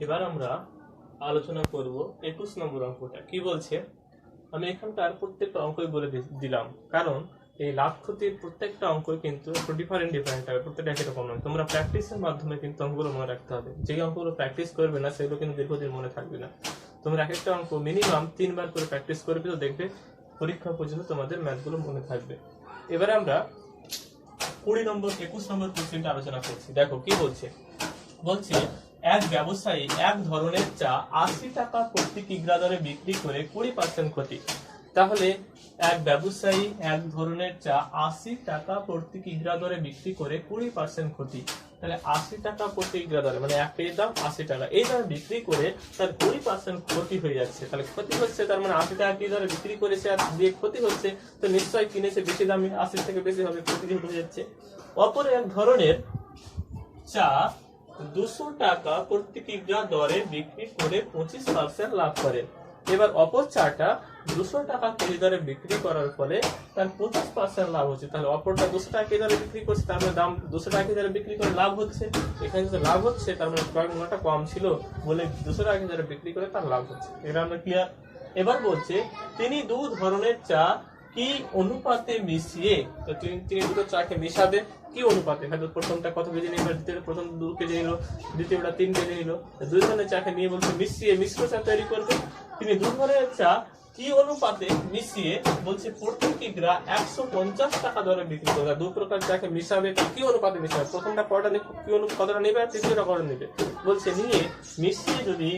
এবার আমরা আলোচনা করব 21 নম্বর অঙ্কটা। কি বলছে, আমি এখানকার প্রত্যেকটা অঙ্কই বলে দিলাম, কারণ এই লাভ ক্ষতির প্রত্যেকটা অঙ্ক কিন্তু একটু ডিফারেন্ট হবে, প্রত্যেকটা একরকম নয়। তোমরা প্র্যাকটিসের মাধ্যমে কিন্তু অঙ্কগুলো মনে রাখতে হবে। যেই অঙ্কগুলো প্র্যাকটিস করবে না সেগুলো কিন্তু দীর্ঘদিন মনে থাকবে না। তোমরা এক একটা অঙ্ক মিনিমাম 3 বার করে প্র্যাকটিস করবে, তো দেখবে পরীক্ষা পর্যন্ত তোমাদের ম্যাথগুলো মনে থাকবে। এবারে আমরা 21 নম্বর কোশ্চেনটা আলোচনা করছি। দেখো কি বলছে, বলছে এক ব্যবসায়ী এক ধরনের চা 80 টাকা প্রতি কিগ্রা দরে বিক্রি করে 20% ক্ষতি। তাহলে এক ব্যবসায়ী এক ধরনের চা 80 টাকা প্রতি কিগ্রা দরে বিক্রি করে 20% ক্ষতি। তাহলে 80 টাকা প্রতি কিগ্রা দরে মানে এক কেজির দাম 80 টাকা, এই দামে বিক্রি করে তার 20% ক্ষতি হয়ে যাচ্ছে। তাহলে ক্ষতি হচ্ছে, তার মানে 80 টাকা কেজি দরে বিক্রি করেছে আর দিয়ে ক্ষতি হচ্ছে, তো নিশ্চয়ই কিনেছে বেশি দামে, 80 থেকে বেশি হবে, ক্ষতি হয়ে যাচ্ছে। অপর এক ধরনের চা 200 টাকা প্রতি কিগ্রা দরে বিক্রি করে 25% লাভ করে। এবার অপর চাটা 200 টাকা কেজি দরে বিক্রি করার ফলে তার 25% লাভ হচ্ছে। তাহলে অপরটা 200 টাকা কেজি দরে বিক্রি করছে, তার মানে দাম 200 টাকা কেজি দরে বিক্রি করে লাভ হচ্ছে। এখানে যদি লাভ হচ্ছে, তার মানে ক্রয় মূল্যটা কম ছিল বলে 200 টাকা কেজি দরে বিক্রি করে তার লাভ হচ্ছে। এটা আমরা ক্লিয়ার। এবার বলছে তিনি দু ধরনের চা কি অনুপাতে মিশিয়ে, তো তিনি দুটো চাকে মিশাবে কি অনুপাতে, হয়তো প্রথমটা কত কেজি নিল, দ্বিতীয় প্রথম 2 কেজি নিল, দ্বিতীয়টা 3 কেজি নিল, দুই ধরনের চাকে নিয়ে বলছে মিশিয়ে মিশ্র চা তৈরি করবে। তিনি দু ধরনের চা কি অনুপাতে মিশিয়ে বলছে প্রতি কিগ্রা 150 টাকা দরে বিক্রি করবে। দু প্রকার চাকে মিশাবে, কি অনুপাতে মিশাবে, প্রথমটা কতটা কতটা নেবে আর তৃতীয়টা কতটা নেবে বলছে, নিয়ে মিশিয়ে যদি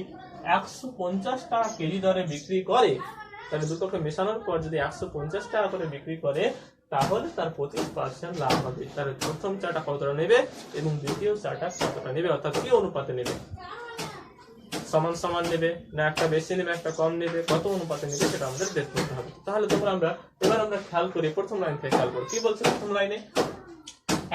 150 টাকা কেজি দরে বিক্রি করে, তাহলে দুটোকে মেশানোর পর যদি 150 টাকা করে বিক্রি করে, তাহলে তার 25% লাভ হবে। তাহলে প্রথম চাটা কতটা নেবে এবং দ্বিতীয় চাটা কতটা নেবে, অর্থাৎ কি অনুপাতে নেবে, সমান সমান নেবে না একটা বেশি নেবে একটা কম নেবে, কত অনুপাতে নেবে সেটা আমাদের বের করতে হবে। তাহলে এবার আমরা খেয়াল করি, প্রথম লাইন থেকে খেয়াল করি কি বলছে। প্রথম লাইনে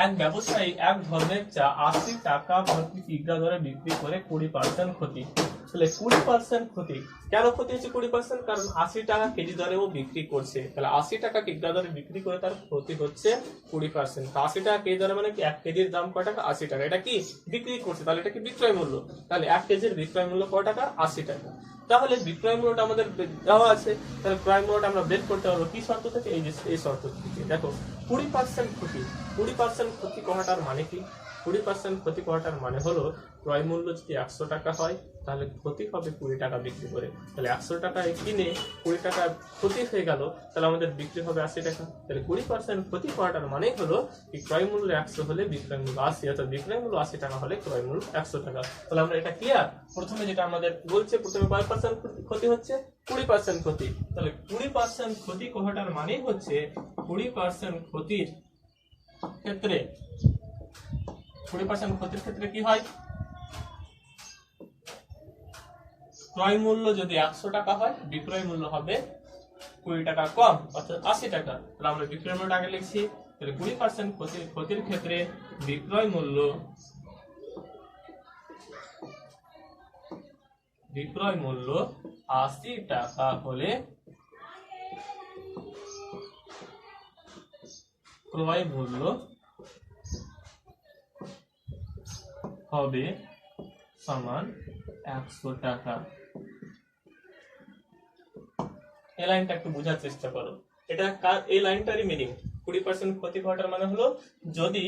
এক ব্যবসায়ী এক ধরনের চা 80 টাকা প্রতি কিগ্রা দরে বিক্রি করে 20% ক্ষতি। তাহলে 20% ক্ষতি, কেন ক্ষতি হচ্ছে 20%? কারণ 80 টাকা কেজি দরে ও বিক্রি করছে। তাহলে 80 টাকা কিগ্রা দরে বিক্রি করে তার ক্ষতি হচ্ছে 20%। 80 টাকা কেজি দরে মানে কি, এক কেজির দাম কয় টাকা? 80 টাকা। এটা কি বিক্রি করছে, তাহলে এটা কি বিক্রয় মূল্য। তাহলে এক কেজির বিক্রয় মূল্য কয় টাকা? 80 টাকা। তাহলে বিক্রয় মূল্যটা আমাদের দেওয়া আছে, তাহলে ক্রয় মূল্যটা আমরা বের করতে পারবো কি শর্ত থেকে? এই শর্ত থেকে। দেখো 20% ক্ষতি, 20% ক্ষতি করাটার মানে কি? 20% ক্ষতি করাটার মানে হলো ক্রয় মূল্য যদি 100 টাকা হয়, তাহলে ক্ষতি হবে 20 টাকা বিক্রি করে। তাহলে 100 টাকায় কিনে 20 টাকা ক্ষতি হয়ে গেল, তাহলে আমাদের বিক্রি হবে 80 টাকা। তাহলে 20% ক্ষতি করাটার মানে হলো কি, ক্রয় মূল্য 100 হলে বিক্রয় মূল্য 80, অর্থাৎ বিক্রয় মূল্য 80 টাকা হলে ক্রয় মূল্য 100 টাকা। তাহলে আমরা এটা ক্লিয়ার। প্রথমে যেটা আমাদের বলছে, প্রথমে কয় পার্সেন্ট ক্ষতি হচ্ছে? 20% ক্ষতি। তাহলে 20% ক্ষতি করাটার মানে হচ্ছে 20% ক্ষতির ক্ষেত্রে, 20% ক্ষতির ক্ষেত্রে কি হয়, ক্রয় মূল্য যদি 100 টাকা হয়, বিক্রয় মূল্য হবে 20 টাকা কম, অর্থাৎ 80 টাকা। তাহলে আমরা বিক্রয় মূল্য আগে লিখছি। তাহলে 20% ক্ষতির ক্ষেত্রে বিক্রয় মূল্য 80 টাকা হলে ক্রয় মূল্য হবে সমান 100 টাকা। এই লাইনটা একটু বোঝার চেষ্টা করো। এটা এই লাইনটারই মিনিং। 20% ক্ষতি করাটার মানে হলো, যদি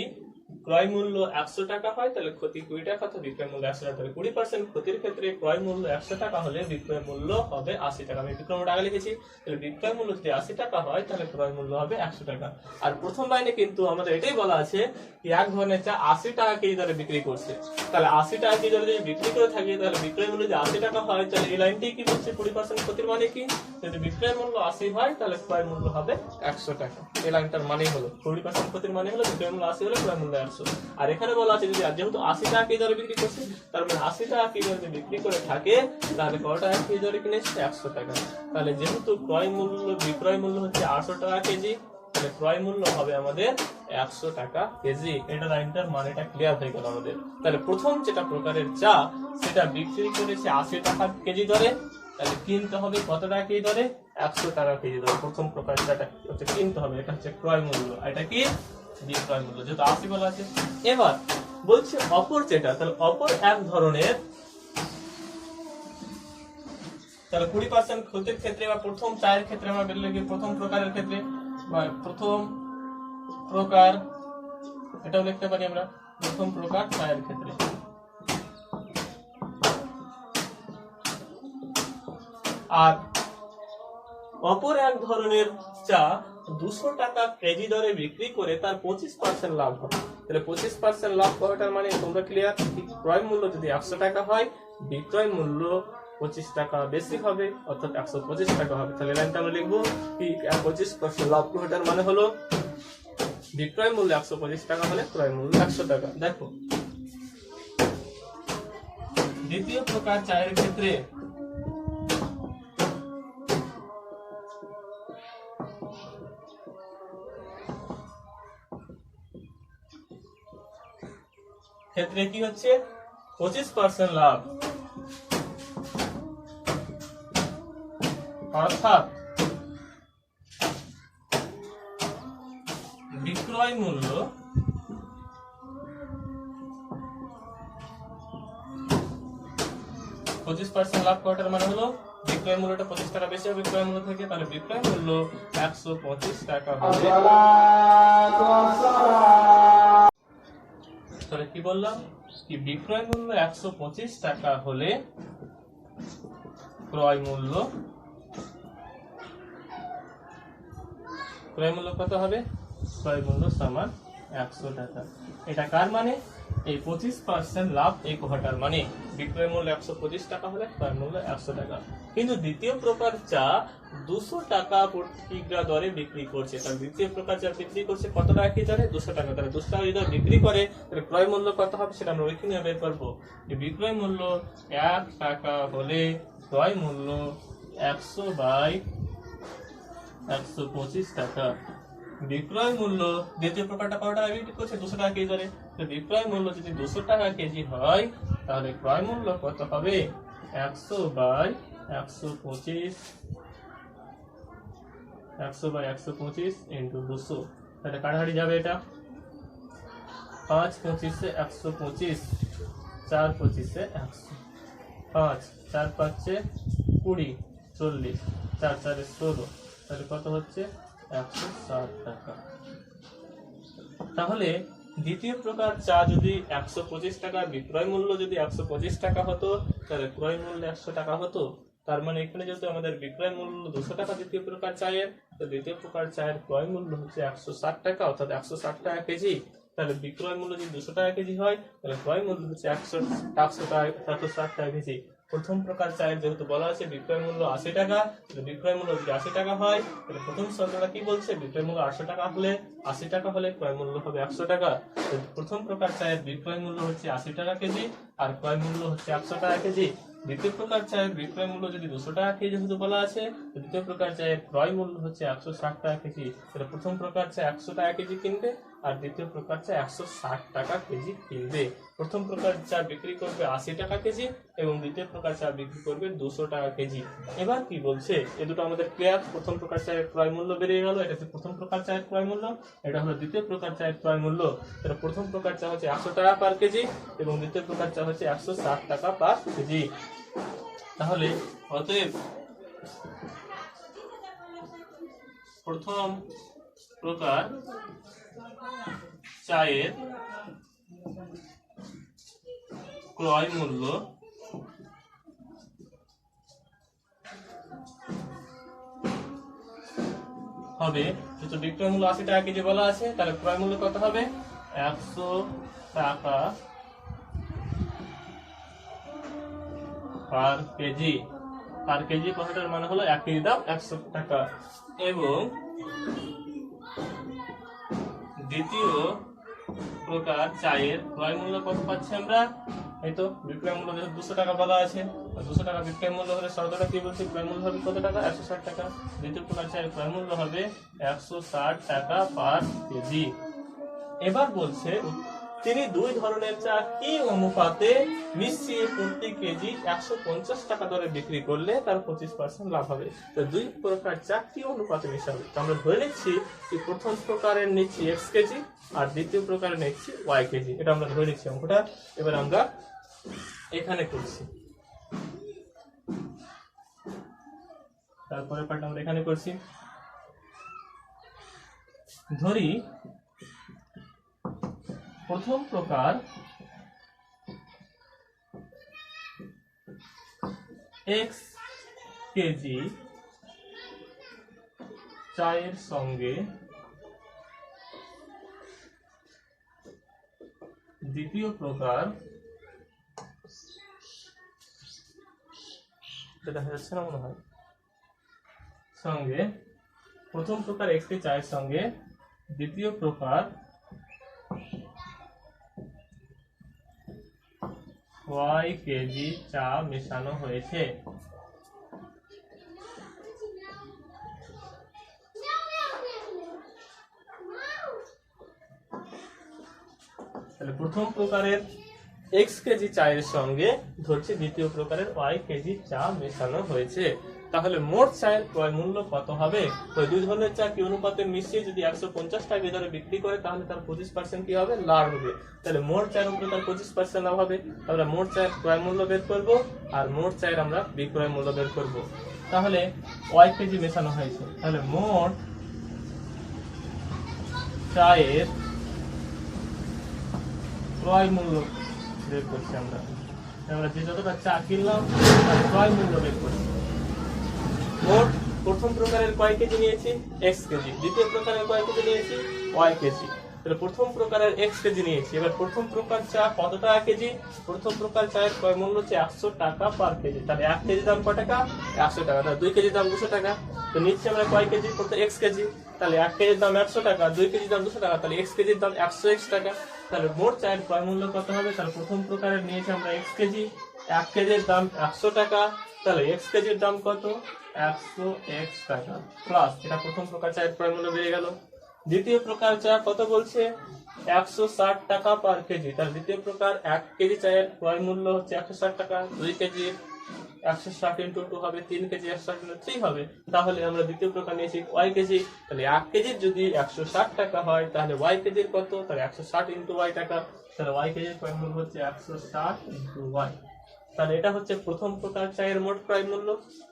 ক্রয় মূল্য 100 টাকা হয় তাহলে ক্ষতি 20 টাকা, অর্থাৎ বিক্রয় মূল্য 100 টাকা। 20% ক্ষতির ক্ষেত্রে ক্রয় মূল্য 100 টাকা হলে বিক্রয় মূল্য হবে 80 টাকা। আমি বিক্রয় মূল্য আগে লিখেছি। তাহলে বিক্রয় মূল্য যদি 80 টাকা হয়, তাহলে ক্রয় মূল্য হবে 100 টাকা। আর প্রথম লাইনে কিন্তু আমাদের এটাই বলা আছে কি, এক ধরনের চা 80 টাকা কেজি দরে বিক্রি করছে। তাহলে 80 টাকা কেজি দরে যদি বিক্রি করে থাকে, তাহলে বিক্রয় মূল্য যদি 80 টাকা হয়, তাহলে এই লাইনটি কি বলছে? 20% ক্ষতির মানে কি, যদি বিক্রয় মূল্য 80 হয় তাহলে ক্রয় মূল্য হবে 100 টাকা। এই লাইনটার মানে হলো 20% ক্ষতির মানে হলো বিক্রয় মূল্য 80 হলে ক্রয় মূল্য 100। আর এখানে বলা আছে যদি যেহেতু 80 টাকা কেজি দরে বিক্রি করছে, তার মানে 80 টাকা কেজি দরে বিক্রি করে থাকে, তাহলে কত টাকা কেজি দরে কিনেছে? 100 টাকা। তাহলে যেহেতু ক্রয় মূল্য বিক্রয় মূল্য হচ্ছে 800 টাকা কেজি, তাহলে ক্রয় মূল্য হবে আমাদের 100 টাকা কেজি। এটা লাইনটার মানেটা ক্লিয়ার হয়ে গেল আমাদের। তাহলে প্রথম যেটা প্রকারের চা, সেটা বিক্রি করেছে 80 টাকা কেজি দরে, তাহলে কিনতে হবে কত টাকা কেজি দরে? 100 টাকা কেজি দরে। প্রথম প্রকার চাটা হচ্ছে কিনতে হবে, এটা হচ্ছে ক্রয় মূল্য, এটা কি বিক্রয় মূল্য, যেহেতু 80 বলা আছে। এবার বলছে অপর যেটা, তাহলে অপর এক ধরনের তাহলে 20% ক্ষতির ক্ষেত্রে বা প্রথম চায়ের ক্ষেত্রে আমরা বের লিখি প্রথম প্রকারের ক্ষেত্রে বা প্রথম প্রকার, এটাও লিখতে পারি আমরা প্রথম প্রকার চায়ের ক্ষেত্রে। আর অপর এক ধরনের চা 200 টাকা কেজি দরে বিক্রি করে তার 25% লাভ হবে। তাহলে 25% লাভ করাটার মানে তোমরা ক্লিয়ার? ক্রয় মূল্য যদি 100 টাকা হয়, বিক্রয় মূল্য 25 টাকা বেশি হবে, অর্থাৎ 125 টাকা হবে। তাহলে লাইনটা আমরা লিখবো কি 25% লাভ করাটার মানে হলো বিক্রয় মূল্য 125 টাকা হলে ক্রয় মূল্য 100 টাকা। দেখো দ্বিতীয় প্রকার চায়ের ক্ষেত্রে কি হচ্ছে 25% লাভ, অর্থাৎ বিক্রয় মূল্য 25% লাভ করাটার মানে হলো বিক্রয় মূল্যটা 25 টাকা বেশি হবে বিক্রয় মূল্য থেকে। তাহলে বিক্রয় মূল্য 125 টাকা হবে। তাহলে কি বললাম কি বিক্রয় মূল্য 125 টাকা হলে ক্রয় মূল্য কত হবে? ক্রয় মূল্য সমান 100 টাকা। এটা কার মানে? এই 25% লাভ এই কথাটার মানে বিক্রয় মূল্য 125 টাকা হলে ক্রয় মূল্য 100 টাকা। কিন্তু দ্বিতীয় প্রকার চা 200 টাকা প্রতি কিগ্রা দরে বিক্রি করছে। তার দ্বিতীয় প্রকার চা বিক্রি করছে কত টাকা কি দরে? 200 টাকা। তাহলে 200 টাকা যদি বিক্রি করে তাহলে ক্রয় মূল্য কত হবে সেটা আমরা ওইখানে বের করবো। বিক্রয় মূল্য 1 টাকা হলে ক্রয় মূল্য 100/125 টাকা। বিক্রয় মূল্য দ্বিতীয় প্রকারটা কত টাকা বিক্রি করছে? 200 টাকা কেজি দরে। তো বিক্রয় মূল্য যদি 200 টাকা কেজি হয় তাহলে ক্রয় মূল্য কত হবে? 100/125 ইন্টু 200। তাহলে কাটাকাটি যাবে এটা 5 25 125, 4 25 100, 5 4 5 20, 40, 4 4 16, তাহলে কত হচ্ছে? 160 টাকা। তাহলে দ্বিতীয় প্রকার চা যদি 125 টাকা, বিক্রয় মূল্য যদি 125 টাকা হতো তাহলে ক্রয় মূল্য 100 টাকা হতো। তার মানে এখানে যেহেতু আমাদের বিক্রয় মূল্য 200 টাকা দ্বিতীয় প্রকার চায়ের, তো দ্বিতীয় প্রকার চায়ের ক্রয় মূল্য হচ্ছে 160 টাকা, অর্থাৎ 160 টাকা কেজি। তাহলে বিক্রয় মূল্য যদি 200 টাকা কেজি হয় তাহলে ক্রয় মূল্য হচ্ছে 160 টাকা কেজি। প্রথম প্রকার চায়ের যেহেতু বলা আছে বিক্রয় মূল্য 80 টাকা, বিক্রয় মূল্য যদি 80 টাকা হয় তাহলে প্রথম শর্তটা কি বলছে? বিক্রয় মূল্য 800 টাকা হলে 80 টাকা হলে ক্রয় মূল্য হবে 100 টাকা। প্রথম প্রকার চায়ের বিক্রয় মূল্য হচ্ছে 80 টাকা কেজি আর ক্রয় মূল্য হচ্ছে 100 টাকা কেজি। দ্বিতীয় প্রকার চায়ের বিক্রয় মূল্য যদি 200 টাকা কেজি যেহেতু বলা আছে, দ্বিতীয় প্রকার চায়ের ক্রয় মূল্য হচ্ছে 160 টাকা কেজি। তাহলে প্রথম প্রকার চা 100 টাকা কেজি কিনবে আর দ্বিতীয় প্রকার চা 160 টাকা কেজি কিনবে। প্রথম প্রকার চা বিক্রি করবে 80 টাকা কেজি এবং দ্বিতীয় প্রকার চা বিক্রি করবে 200 টাকা কেজি। এবার কি বলছে? এ দুটো আমাদের ক্লিয়ার। প্রথম প্রকার চায়ের ক্রয় মূল্য বেরিয়ে গেল, এটা হচ্ছে প্রথম প্রকার চায়ের ক্রয় মূল্য, এটা হলো দ্বিতীয় প্রকার চায়ের ক্রয় মূল্য। এটা প্রথম প্রকার চা হচ্ছে 100 টাকা পার কেজি এবং দ্বিতীয় প্রকার চা হচ্ছে 160 টাকা পার কেজি। তাহলে অতএব প্রথম প্রকার চায়ের ক্রয় মূল্য হবে, যেহেতু বিক্রয় মূল্য 80 টাকা কেজি বলা আছে তাহলে ক্রয় মূল্য কত হবে? 100 টাকা পার কেজি। পার কেজি কথাটার মানে হলো 1 কেজি দাম 100 টাকা। এবং দ্বিতীয় প্রকার চায়ের ক্রয় মূল্য কত পাচ্ছি আমরা? এই তো বিক্রয় মূল্য 200 টাকা বলা আছে, 200 টাকা বিক্রয় মূল্য হলে শর্তটা কি বলছে? ক্রয় মূল্য হবে কত টাকা? 160 টাকা। দ্বিতীয় প্রকার চায়ের ক্রয় মূল্য হবে 160 টাকা পার কেজি। এবার বলছে তিনি দুই ধরনের চা কি অনুপাতে মিশিয়ে প্রতি কেজি 150 টাকা দরে বিক্রি করলে তার 25% লাভ হবে। তো দুই প্রকার চা কি অনুপাতে মিশাবে? আমরা ধরে নিচ্ছি যে প্রথম প্রকারের নিচ্ছি x কেজি আর দ্বিতীয় প্রকারের নিচ্ছি y কেজি। এটা আমরা ধরে নিচ্ছি অঙ্কটা। এবার আমরা এখানে করছি তারপরে পার্ট আমরা এখানে করছি। ধরি প্রথম প্রকার x কেজি চায়ের সঙ্গে দ্বিতীয় প্রকার, দেখা যাচ্ছে না মনে হয়, সঙ্গে প্রথম প্রকার x কেজি চায়ের সঙ্গে দ্বিতীয় প্রকার y কেজি চা মেশানো হয়েছে। তাহলে প্রথম প্রকারের x কেজি চায়ের সঙ্গে ধরছি দ্বিতীয় প্রকারের y কেজি চা মেশানো হয়েছে। তাহলে মোট চায়ের ক্রয় মূল্য কত হবে? ওই দুই ধরনের চা কি অনুপাতে মিশিয়ে যদি 150 টাকা দরে বিক্রি করে তাহলে তার 25% কি হবে? লাভ হবে। তাহলে মোট চায়ের উপরে তার 25% লাভ হবে। আমরা মোট চায়ের ক্রয় মূল্য বের করব আর মোট চায়ের আমরা বিক্রয় মূল্য বের করব। তাহলে y কেজি মেশানো হয়েছে, তাহলে মোট চায়ের ক্রয় মূল্য বের করছি। আমরা যে যতটা চা কিনলাম তার ক্রয় মূল্য বের করছি। মোট প্রথম প্রকারের কয় কেজি নিয়েছি? x KG. দ্বিতীয় প্রকারের কয় কেজি নিয়েছি? y KG. তাহলে প্রথম প্রকারের x কেজি নিয়েছি। এবার প্রথম প্রকার চা কত টাকা কেজি? প্রথম প্রকার চায়ের ক্রয় মূল্য হচ্ছে 100 টাকা পার কেজি। তাহলে 1 কেজি দাম কত টাকা? 100 টাকা। তাহলে 2 কেজি দাম 200 টাকা। তো নিচ্ছি আমরা কয় কেজি? প্রথম x কেজি। তাহলে 1 কেজির দাম 100 টাকা, 2 কেজির দাম 200 টাকা, তাহলে x কেজির দাম 100x টাকা। তাহলে মোট চায়ের ক্রয় মূল্য কত হবে? তাহলে প্রথম প্রকারের নিয়েছি আমরা x কেজি, 1 কেজির দাম 100 টাকা, তাহলে x কেজির দাম কত? 100x টাকা প্লাস এটা প্রথম প্রকার চায়ের ক্রয় মূল্য বেড়ে গেল। দ্বিতীয় প্রকার চা কত বলছে? 160 টাকা পার কেজি। তাহলে দ্বিতীয় প্রকার 1 কেজি চায়ের ক্রয় মূল্য হচ্ছে 160 টাকা, 2 কেজি 160 ইন্টু 2 হবে, 3 কেজি 160 ইন্টু 3 হবে। তাহলে আমরা দ্বিতীয় প্রকার নিয়েছি y কেজি। তাহলে 1 কেজির যদি 160 টাকা হয় তাহলে y কেজির কত? তাহলে 160 ইন্টু y টাকা। তাহলে y কেজির ক্রয় মূল্য হচ্ছে 160 ইন্টু y। তাহলে এটা হচ্ছে প্রথম প্রকার চায়ের মোট ক্রয় মূল্য।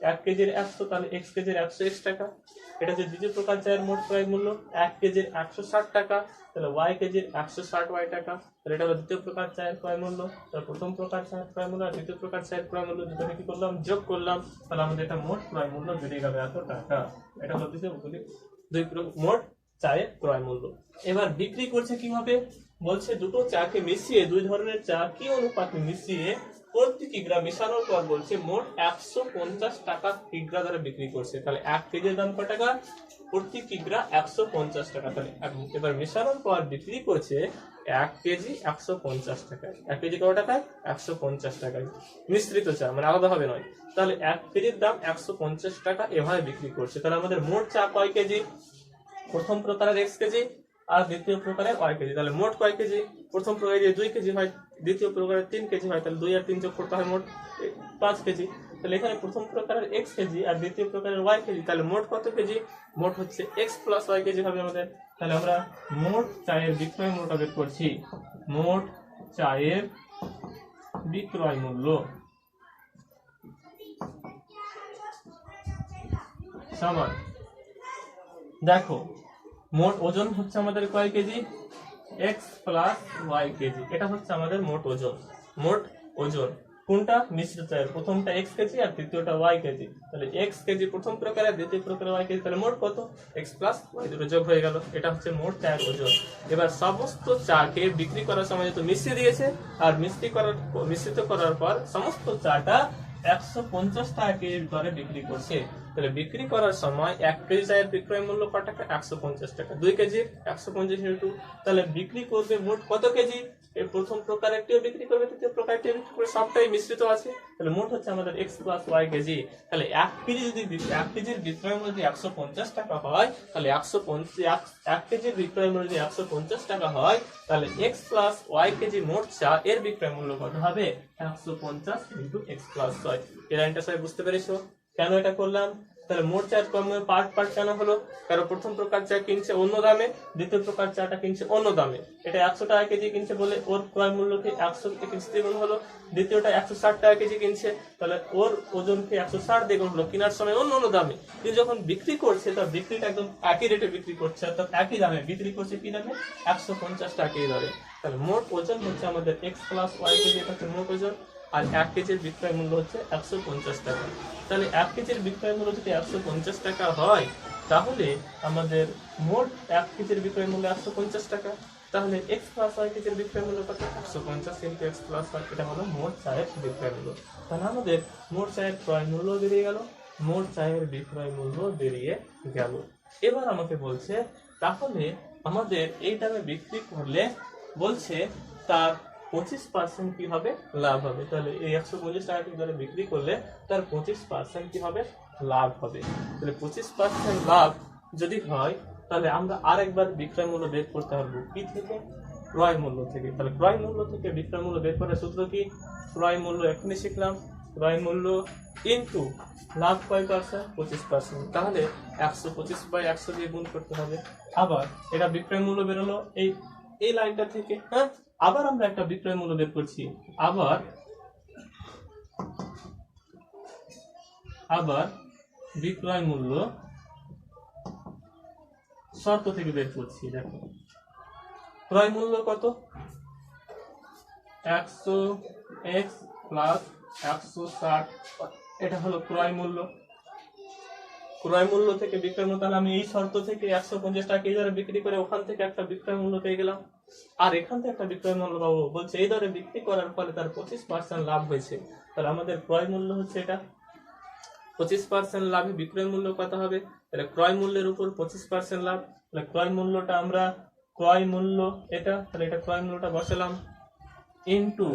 1 কেজির 100, তাহলে x কেজির 100x টাকা। এটা হচ্ছে দ্বিতীয় প্রকার চায়ের মোট ক্রয় মূল্য, 1 কেজির 160 টাকা, তাহলে y কেজির 160y টাকা। তাহলে এটা হলো দ্বিতীয় প্রকার চায়ের ক্রয় মূল্য। তাহলে প্রথম প্রকার চায়ের ক্রয় মূল্য আর দ্বিতীয় প্রকার চায়ের ক্রয় মূল্য দুটোকে কি করলাম? যোগ করলাম। তাহলে আমাদের এটা মোট ক্রয় মূল্য বেড়ে গেল এত টাকা। এটা হলো মোট চায়ের ক্রয় মূল্য। এবার বিক্রি করছে কিভাবে? বলছে দুটো চাকে মিশিয়ে, দুই ধরনের চা কি অনুপাতে মিশিয়ে প্রতি কিগ্রা মেশানোর পর বলছে মোট 150 টাকা কিগ্রা দ্বারা বিক্রি করছে। তাহলে 1 কেজির দাম কত টাকা? প্রতি কিগ্রা 150 টাকা। তাহলে এবার মেশানোর পর বিক্রি করছে 1 কেজি 150 টাকায়। 1 কেজি কত টাকায়? 150 টাকায়। মিশ্রিত চা, মানে আলাদা হবে নয়। তাহলে 1 কেজির দাম 150 টাকা এভাবে বিক্রি করছে। তাহলে আমাদের মোট চা কয় কেজি? প্রথম প্রকারের x কেজি আর দ্বিতীয় প্রকারের y কেজি। তাহলে মোট কয় কেজি? প্রথম প্রকারের 2 কেজি হয়, দ্বিতীয় প্রকারের 3 কেজি হয়, তাহলে 2 আর 3 যোগ করতে হয় মোট 5 কেজি। তাহলে এখানে প্রথম প্রকারের x কেজি আর দ্বিতীয় প্রকারের y কেজি, তাহলে মোট কত কেজি? মোট হচ্ছে x প্লাস y কেজি হবে আমাদের। তাহলে আমরা মোট চায়ের বিক্রয় মূল্যটা বের করছি। মোট চায়ের বিক্রয় মূল্য সমান, দেখো মোট ওজন হচ্ছে আমাদের কয় KG? x plus y KG. এটা হচ্ছে আমাদের মোট ওজন। মোট ওজন কোনটা? মিশ্রিত চায়ের। প্রথমটা x কেজি আর দ্বিতীয়টা y কেজি। তাহলে x কেজি প্রথম প্রকারের, দ্বিতীয় প্রকারের y কেজি। তাহলে মোট কত? x প্লাস y দুটো যোগ হয়ে গেল। এটা হচ্ছে মোট চায়ের ওজন। এবার সমস্ত চাকে বিক্রি করার সময় যেহেতু মিশিয়ে দিয়েছে আর মিশ্রিত করার পর সমস্ত চাটা 150 টাকা কেজির দরে বিক্রি করছে। তাহলে বিক্রি করার সময় 1 কেজি চায়ের বিক্রয় মূল্য কত টাকা? 150 টাকা। 2 কেজি 150 ইনটু, তাহলে বিক্রি করবে মোট কত কেজি? এই প্রথম প্রকারটিও বিক্রি করবে, দ্বিতীয় প্রকারটিও বিক্রি করবে, সবটাই মিশ্রিত আছে। তাহলে মোট হচ্ছে আমাদের x প্লাস y কেজি। তাহলে 1 কেজি যদি 1 কেজির বিক্রয় মূল্য যদি 150 টাকা হয়, তাহলে 1 কেজির বিক্রয় মূল্য যদি 150 টাকা হয়, তাহলে x প্লাস y কেজি মোট চা এর বিক্রয় মূল্য কত হবে? 150 ইনটু x প্লাস y। এই লাইনটা সবাই বুঝতে পেরেছো কেন এটা করলাম? তাহলে মোট চায়ের ক্রয় মূল্য পার্ট পার্ট কেন হলো? কারণ প্রথম প্রকার চা কিনছে অন্য দামে, দ্বিতীয় প্রকার চাটা কিনছে অন্য দামে। এটা 100 টাকা কেজি কিনছে বলে ওর ক্রয় মূল্যকে 100 কেজি দ্বিগুণ হলো। দ্বিতীয়টা 160 টাকা কেজি কিনছে, তাহলে ওর ওজনকে 160 দ্বিগুণ হলো। কেনার সময় অন্য অন্য দামে, কিন্তু যখন বিক্রি করছে তার বিক্রিটা একদম একই রেটে বিক্রি করছে, অর্থাৎ একই দামে বিক্রি করছে। কি দামে? 150 টাকা এই দরে। তাহলে মোট ওজন হচ্ছে আমাদের x প্লাস ওয়াই কেজি, এটা হচ্ছে মোট ওজন। আর 1 কেজির বিক্রয় মূল্য হচ্ছে 150 টাকা। তাহলে 1 কেজির বিক্রয় মূল্য যদি 150 টাকা হয়, তাহলে আমাদের মোট 1 কেজির বিক্রয় মূল্য 150 টাকা। তাহলে x প্লাস ওয়াই কেজির বিক্রয় মূল্য কত? 150 ইন্টু x প্লাস ওয়াই, এটা হলো মোট চায়ের বিক্রয় মূল্য। তাহলে আমাদের মোট চায়ের ক্রয় মূল্য বেরিয়ে গেল, মোট চায়ের বিক্রয় মূল্য বেরিয়ে গেল। এবার আমাকে বলছে তাহলে আমাদের এই দামে বিক্রি করলে বলছে তার 25% কি হবে? লাভ হবে। তাহলে এই 150 টাকা ধরে বিক্রি করলে তার 25% কি হবে? লাভ হবে। তাহলে 25% লাভ যদি হয়, তাহলে আমরা আরেকবার বিক্রয় মূল্য বের করতে পারবো কি থেকে? ক্রয় মূল্য থেকে। তাহলে ক্রয় মূল্য থেকে বিক্রয় মূল্য বের করার সূত্র কি? ক্রয় মূল্য এখনই শিখলাম, ক্রয় মূল্য ইনটু লাভ কয় পার্সেন্ট? 25%। তাহলে 125/100 দিয়ে গুণ করতে হবে। আবার এটা বিক্রয় মূল্য বেরোলো এই লাইনটা থেকে। হ্যাঁ, আবার আমরা একটা বিক্রয় মূল্য বের করছি। আবার বিক্রয় মূল্য শর্ত থেকে বের করছি। দেখো ক্রয় মূল্য কত? 100x প্লাস 160, এটা হলো ক্রয় মূল্য। ক্রয় মূল্য থেকে বিক্রয় মূল্য, তাহলে আমি এই শর্ত থেকে 150 টাকা এই দরে বিক্রি করে ওখান থেকে একটা বিক্রয় মূল্য পেয়ে গেলাম, আর এখান থেকে একটা বিক্রয় মূল্য পাবো। বলছে এই দরে বিক্রি করার ফলে তার 25% লাভ হয়েছে। তাহলে আমাদের ক্রয় মূল্য হচ্ছে এটা। 25% লাভে বিক্রয় মূল্য কত হবে? তাহলে ক্রয় মূল্যের উপর 25% লাভ। তাহলে ক্রয় মূল্যটা আমরা ক্রয় মূল্য এটা, তাহলে এটা ক্রয় মূল্যটা বসালাম ইনটু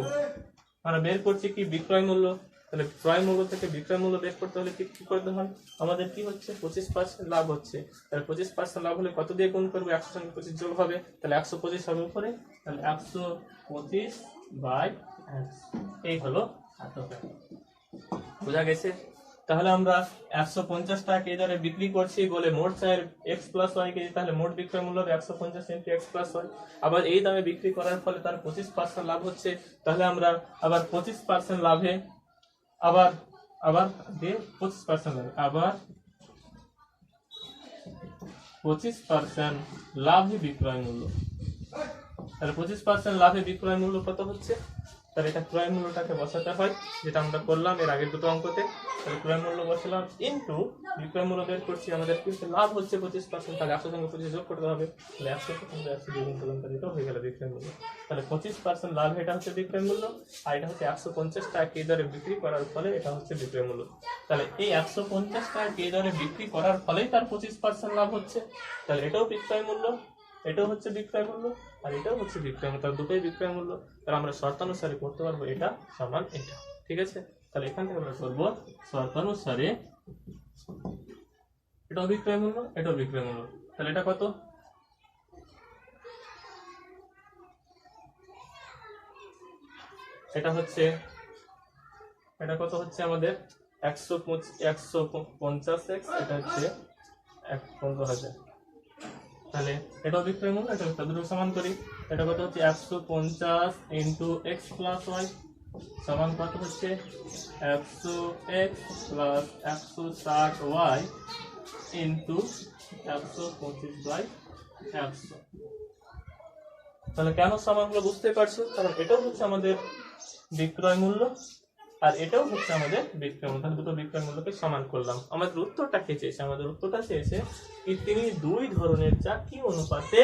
আমরা বের করছি কি? বিক্রয় মূল্য। তাহলে ক্রয় মূল্য থেকে বিক্রয় মূল্য বের করতে হলে কি করতে হয়? আমাদের কি হচ্ছে? 25% লাভ হচ্ছে। তাহলে 25% লাভ হলে কত দিয়ে গুণ করবো? 100 সঙ্গে 25 যোগ হবে, তাহলে 125 হবে উপরে। তাহলে 125/100, এই হলো বোঝা গেছে? তাহলে আমরা 150 টাকা এই দরে বিক্রি করছি বলে মোট চায়ের x প্লাস ওয়াই কেজি, তাহলে মোট বিক্রয় মূল্য হবে 150 ইন্টু x প্লাস ওয়াই। আবার এই দামে বিক্রি করার ফলে তার 25% লাভ হচ্ছে। তাহলে আমরা আবার 25% লাভে আবার 25% লাভে আবার 25% লাভে বিক্রয় মূল্য। তাহলে 25% লাভে বিক্রয় মূল্য কত হচ্ছে? তাহলে এটা ক্রয় মূল্যটাকে বসাতে হয়, যেটা আমরা করলাম এর আগের দুটো অঙ্কতে। তাহলে ক্রয় মূল্য বসালাম ইনটু বিক্রয় মূল্য বের করছি, আমাদের কিন্তু লাভ হচ্ছে 25%, তাহলে 100 সঙ্গে 25 যোগ করতে হবে। তাহলে 100 থেকে 100 দিয়ে গুণ করলাম, তাহলে এটা হয়ে গেল বিক্রয় মূল্য। তাহলে 25% লাভ, এটা হচ্ছে বিক্রয় মূল্য, আর এটা হচ্ছে 150 টাকা কে দরে বিক্রি করার ফলে এটা হচ্ছে বিক্রয় মূল্য। তাহলে এই 150 টাকা কে দরে বিক্রি করার ফলেই তার 25% লাভ হচ্ছে। তাহলে এটাও বিক্রয় মূল্য, এটাও হচ্ছে বিক্রয় মূল্য, আর এটাও হচ্ছে বিক্রয় মূল্য। তার দুটোই বিক্রয় মূল্য। তাহলে আমরা শর্তানুসারে করতে পারবো এটা সমান এটা। ঠিক আছে? তাহলে এখান থেকে আমরা করবো শর্তানুসারে এটাও বিক্রয় মূল্য, এটাও বিক্রয় মূল্য। তাহলে এটা কত? এটা কত হচ্ছে আমাদের? 150x, এটা হচ্ছে 15,000। তাহলে এটাও বিক্রয় মূল্য, এটা দুটো সমান করি। এটা কত হচ্ছে? 150 ইন্টু x প্লাস ওয়াই সমান কত হচ্ছে? 100x plus 160y into 125/100। তাহলে কেন সমানগুলো বুঝতে পারছো? কারণ এটাও হচ্ছে আমাদের বিক্রয় মূল্য, আর এটাও হচ্ছে আমাদের বিক্রয় মূল্য। দুটো বিক্রয় মূল্যকে সমান করলাম। আমাদের উত্তরটা কি চেয়েছে? আমাদের উত্তরটা চেয়েছে কি তিনি দুই ধরনের চা কি অনুপাতে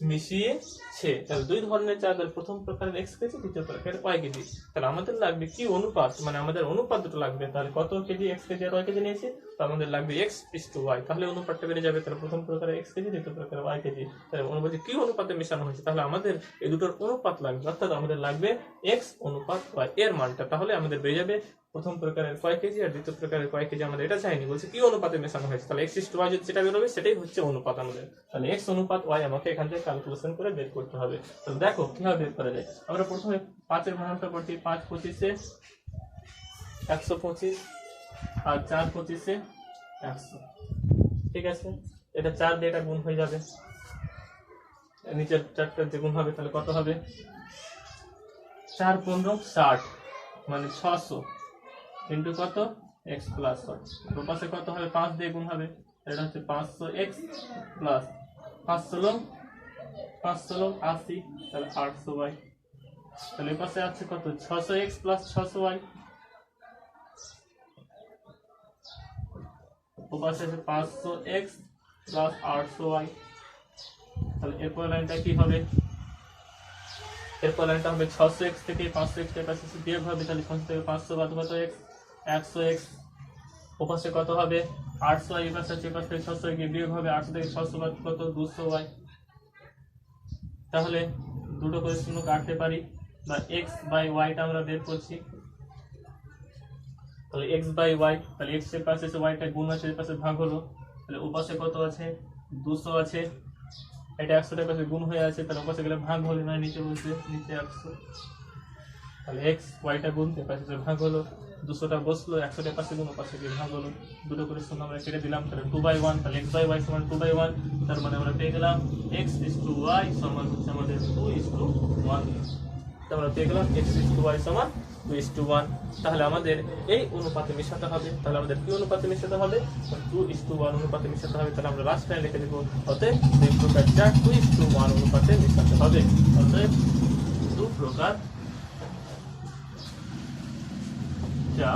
মিশিয়েছে। তাহলে দুই ধরনের চা, প্রথম প্রকারের x কেজি, দ্বিতীয় প্রকারের y কেজি। তাহলে আমাদের লাগবে কি অনুপাত, মানে আমাদের অনুপাত দুটো লাগবে। তাহলে কত কেজি x কেজি আর y কেজি নিয়েছি, তো আমাদের লাগবে x:y। তাহলে অনুপাতটা বেড়ে যাবে। তাহলে প্রথম প্রকারের x কেজি, দ্বিতীয় প্রকারের y কেজি। তাহলে অনুপাতে কি অনুপাতে মেশানো হয়েছে, তাহলে আমাদের এই দুটোর অনুপাত লাগবে, অর্থাৎ আমাদের লাগবে x অনুপাত y এর মানটা। তাহলে আমাদের বেড়ে যাবে প্রথম প্রকারের কয় কেজি আর দ্বিতীয় প্রকারের কয় কেজি। আমাদের এটা চাইনি, বলছে কি অনুপাতে মেশানো হয়েছে। তাহলে x:y যেটা বেরোবে সেটাই হচ্ছে অনুপাত আমাদের। তাহলে x অনুপাত y আমাকে এখান থেকে ক্যালকুলেশন করে বের করতে হবে। তাহলে দেখো কিভাবে বের করা যায়। আমরা প্রথমে 5 এর ভাঙাংশটা করছি। 5 25 125 আর 4 25 100। ঠিক আছে, এটা 4 দিয়ে এটা গুণ হয়ে যাবে, নিচের 4টা দিয়ে গুণ হবে, তাহলে কত হবে? 4 15 60, মানে 600 ইন্টু কত? x plus 1। পাশে কত হবে? 5 দিয়ে গুণ হবে, এটা হচ্ছে 500x প্লাস 500 লং 80, তাহলে 800y। তাহলে এই পাশে আছে কত? 600x plus 600y। ও পাশে আছে 500x প্লাস 800y। তাহলে এরপর লাইনটা কি হবে? এরপর লাইনটা হবে 600x থেকে 500x এর পাশে বিয়োগ হবে, তাহলে 600 থেকে 500 বাদ কত x? 100x। ও পাশে কত হবে? 800y। এই পাশে আছে, এই পাশ থেকে 600 গিয়ে বিয়োগ হবে, 800 থেকে 600 বাদ কত? 200y। তাহলে দুটো করে শূন্য কাটতে পারি, বা x বাই y টা আমরা বের করছি। তাহলে x বাই y, তাহলে x এর পাশে y টা গুণ আছে, এর পাশে ভাগ হলো, তাহলে ও পাশে কত আছে? 200 আছে, এটা 100 টার পাশে গুণ হয়ে আছে, তাহলে ও পাশে গেলে ভাগ হলো, না নিচে বসে নিচে 100। তাহলে x y টা গুণ, এর পাশে ভাগ হলো, 200 টা বসলো, 100 টার পাশে গুণ, ও পাশে গিয়ে ভাগ হলো, দুটো করে শূন্য আমরা কেটে দিলাম, তাহলে 2/1। তাহলে x বাই y সমান 2/1, তার মানে আমরা পেয়ে গেলাম x is to y সমান হচ্ছে আমাদের 2:1। আমরা পেয়ে গেলাম x is to y সমান 2:1। তাহলে আমাদের এই অনুপাতে মেশাতে হবে, তাহলে আমাদের কি অনুপাতে মেশাতে হবে? 2:1 অনুপাতে মেশাতে হবে। তাহলে আমরা লাস্ট লাইন লিখে দেব, অতএব দুই প্রকার চা 2:1 অনুপাতে মেশাতে হবে। অতএব দু প্রকার চা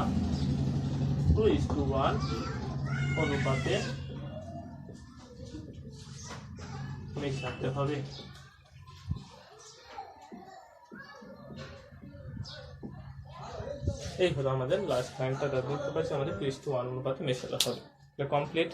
2:1 অনুপাতে মেশাতে হবে। এই হলো আমাদের লাস্ট লাইনটা, দেখতে পাচ্ছি আমাদের 2:1 অনুপাতে মেশাতে হবে। কমপ্লিট।